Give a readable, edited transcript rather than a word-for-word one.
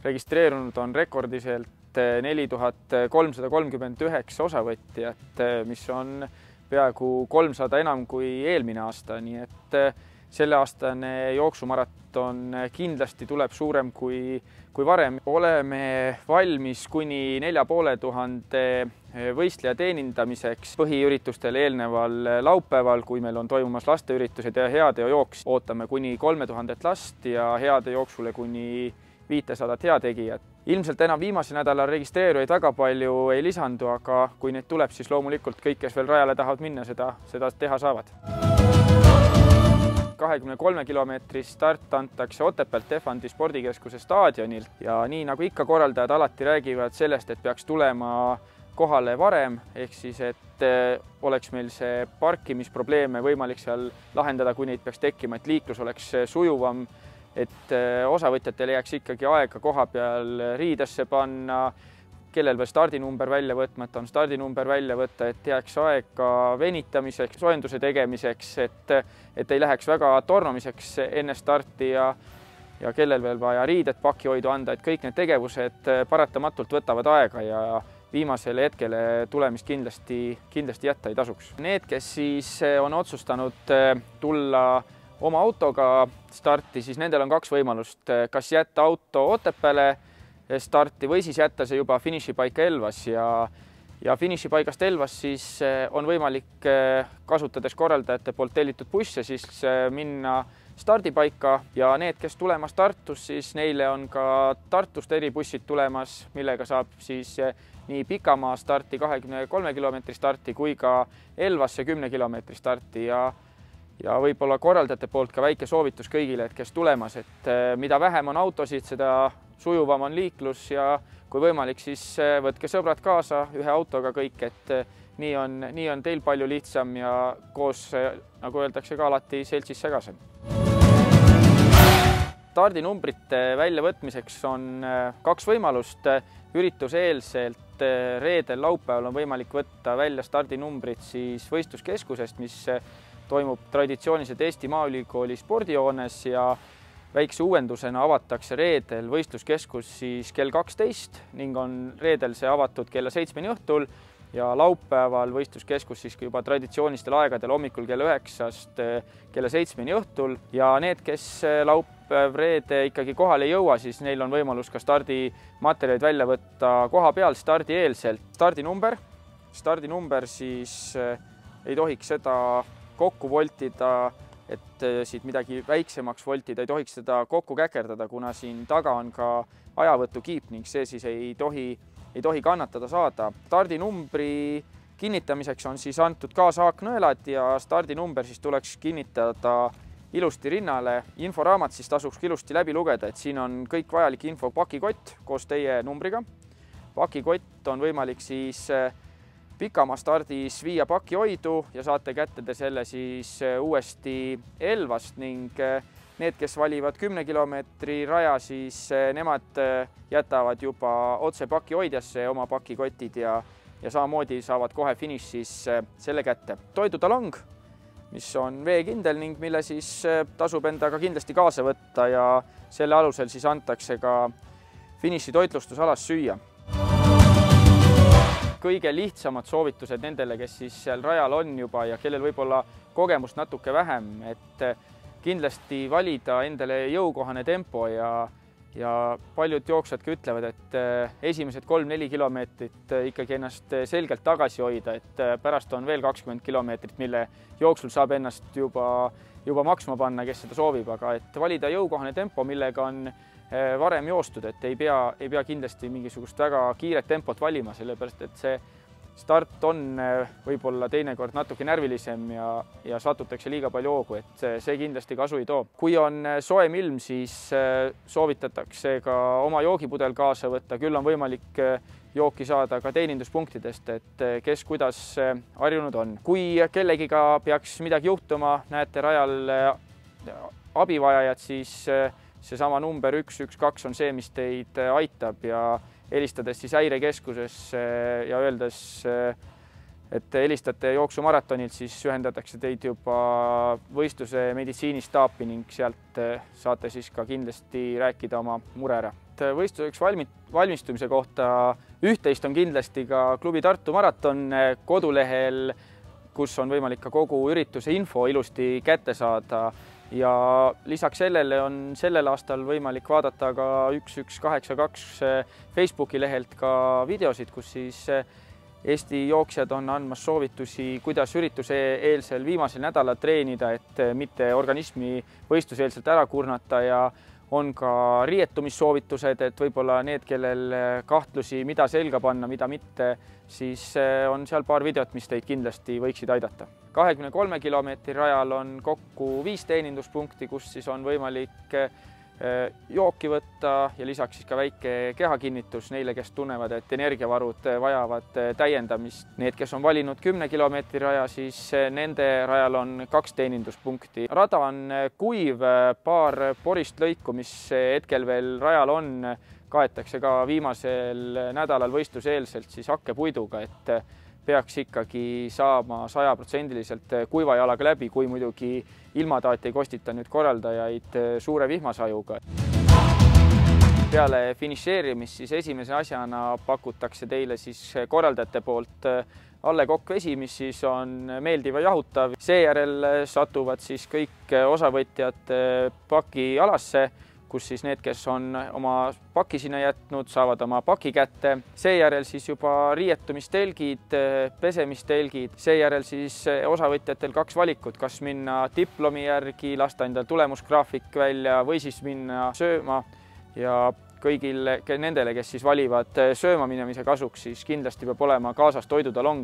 registreerunud on rekordiliselt 4339 osavõtjat, mis on peaaegu 300 enam kui eelmine aasta, nii et selle aastane jooksumaraton kindlasti tuleb suurem kui varem. Oleme valmis kuni 4500 võistleja teenindamiseks põhiüritustel eelneval laupäeval, kui meil on toimumas lasteüritused ja heateojooks. Ootame kuni 3000 last ja heateojooksule kuni 500 heategijat. Ilmselt enam viimasel nädalal registreerujaid väga palju ei lisandu, aga kui neid tuleb, siis loomulikult kõik, kes veel rajale tahavad minna, seda teha saavad. 23 kilomeetri start antakse Otepäält Tehvandi spordikeskuse staadionilt ja nii nagu ikka korraldajad alati räägivad sellest, et peaks tulema kohale varem, ehk siis, et oleks meil see parkimisprobleeme võimalik seal lahendada, kui neid peaks tekkima, et liiklus oleks sujuvam, et osavõtjatel jääks ikkagi aega koha peal riidesse panna, kellel veel stardinumber välja võtmata on stardinumber välja võtta, et jääks aega venitamiseks, soojenduse tegemiseks, et ei läheks väga tormamiseks enne starti ja kellel veel vaja riided pakihoidu anda, et kõik need tegevused paratamatult võtavad aega ja viimasele hetkele tulemist kindlasti jätta ei tasuks. Need, kes siis on otsustanud tulla oma autoga starti, siis nendel on kaks võimalust, kas jätta auto Otepääle starti või siis jätta see juba finišipaika Elvas ja finišipaigast Elvas siis on võimalik, kasutades korraldajate poolt tellitud busse, siis minna stardipaika ja need, kes tulemas Tartus, siis neile on ka Tartust eribussid tulemas, millega saab siis nii pikamaa starti 23 kilomeetri starti kui ka Elvasse 10 kilomeetri starti ja võib-olla korraldajate poolt ka väike soovitus kõigile, et kes tulemas, et mida vähem on autosid, seda sujuvam on liiklus ja kui võimalik, siis võtke sõbrad kaasa ühe autoga kõik, et nii on teil palju lihtsam ja koos, nagu öeldakse ka alati, seltsis segasem. Stardinumbrite väljavõtmiseks on kaks võimalust. Ürituse eelselt reedel laupäeval on võimalik võtta välja stardinumbrid siis võistluskeskusest, mis toimub traditsiooniliselt Eesti Maaülikooli spordihoones ja väikse uuendusena avatakse reedel võistluskeskus siis kell 12 ning on reedel see avatud kella 7 õhtul ja laupäeval võistluskeskus siis juba traditsioonilistel aegadel hommikul kella 9-st kella 7 õhtul ja need, kes laupäev reede ikkagi kohale ei jõua, siis neil on võimalus ka stardimaterjalid välja võtta koha peal stardieelselt. Stardinumber siis ei tohiks seda kokku voltida, et siit midagi väiksemaks voltida, ei tohiks seda kokku käkerdada, kuna siin taga on ka ajavõtukiip ning see siis ei tohi kannatada saada. Stardinumbri kinnitamiseks on siis antud kaashaaknõelad ja stardinumber siis tuleks kinnitada ilusti rinnale. Inforaamat siis tasuks ilusti läbi lugeda, et siin on kõik vajalik info, pakikott koos teie numbriga. Pakikott on võimalik siis pikamaa stardis viia pakihoidu ja saate kätte te selle siis uuesti Elvast ning need, kes valivad 10 kilomeetri raja, siis nemad jätavad juba otse pakihoidjasse oma pakikotid ja samamoodi saavad kohe finišis selle kätte. Toidutalong, mis on veekindel ning mille siis tasub endaga kindlasti kaasa võtta ja selle alusel siis antakse ka finiši toitlustusalas süüa. Kõige lihtsamad soovitused nendele, kes siis seal rajal on juba ja kellel võib-olla kogemust natuke vähem, et kindlasti valida endale jõukohane tempo ja paljud jooksjadki ütlevad, et esimesed 3-4 kilomeetrit ikkagi ennast selgelt tagasi hoida, et pärast on veel 20 kilomeetrit, mille jooksul saab ennast juba maksma panna, kes seda soovib, aga et valida jõukohane tempo, millega on varem joostud, et ei pea kindlasti mingisugust väga kiiret tempot valima, sellepärast et see start on võib-olla teinekord natuke närvilisem ja satutakse liiga palju hoogu, et see kindlasti kasu ei too. Kui on soojem ilm, siis soovitatakse ka oma joogipudel kaasa võtta, küll on võimalik jooki saada ka teeninduspunktidest, et kes kuidas harjunud on. Kui kellegiga peaks midagi juhtuma, näete rajal abivajajad, siis seesama number 112 on see, mis teid aitab ja helistades siis häirekeskusesse ja öeldes et helistate jooksumaratonil, siis ühendatakse teid juba võistluse meditsiinistaapi ning sealt saate siis ka kindlasti rääkida oma mure ära. Võistluseks valmistumise kohta üht-teist on kindlasti ka klubi Tartu maraton kodulehel, kus on võimalik ka kogu ürituse info ilusti kätte saada. Ja lisaks sellele on sellel aastal võimalik vaadata ka 1182 Facebooki lehelt ka videosid, kus siis Eesti jooksjad on andmas soovitusi, kuidas ürituse eelsel viimasel nädalal treenida, et mitte organismi võistluseelselt ära kurnata, ja on ka riietumissoovitused, et võib-olla need, kellel kahtlusi, mida selga panna, mida mitte, siis on seal paar videot, mis teid kindlasti võiksid aidata. 23 kilomeetri rajal on kokku 5 teeninduspunkti, kus siis on võimalik jooki võtta ja lisaks siis ka väike kehakinnitus neile, kes tunnevad, et energiavarud vajavad täiendamist. Need, kes on valinud 10 kilomeetri raja, siis nende rajal on 2 teeninduspunkti. Rada on kuiv, paar porist lõiku, mis hetkel veel rajal on, kaetakse ka viimasel nädalal võistluseelselt siis hakkepuiduga, et peaks ikkagi saama 100% kuiva jalaga läbi, kui muidugi ilmataat ei kostita nüüd korraldajaid suure vihmasajuga. Peale finišeerimist siis esimese asjana pakutakse teile siis korraldajate poolt Alle Kokk vesi, mis siis on meeldiv ja jahutav. Seejärel satuvad siis kõik osavõtjad pakialasse, kus siis need, kes on oma paki sinna jätnud, saavad oma paki kätte. Seejärel siis juba riietumistelgid, pesemistelgid. Seejärel siis osavõtjatel 2 valikut, kas minna diplomi järgi, lasta endal tulemusgraafik välja või siis minna sööma. Ja kõigil nendele, kes siis valivad sööma minemise kasuks, siis kindlasti peab olema kaasas toidutalong.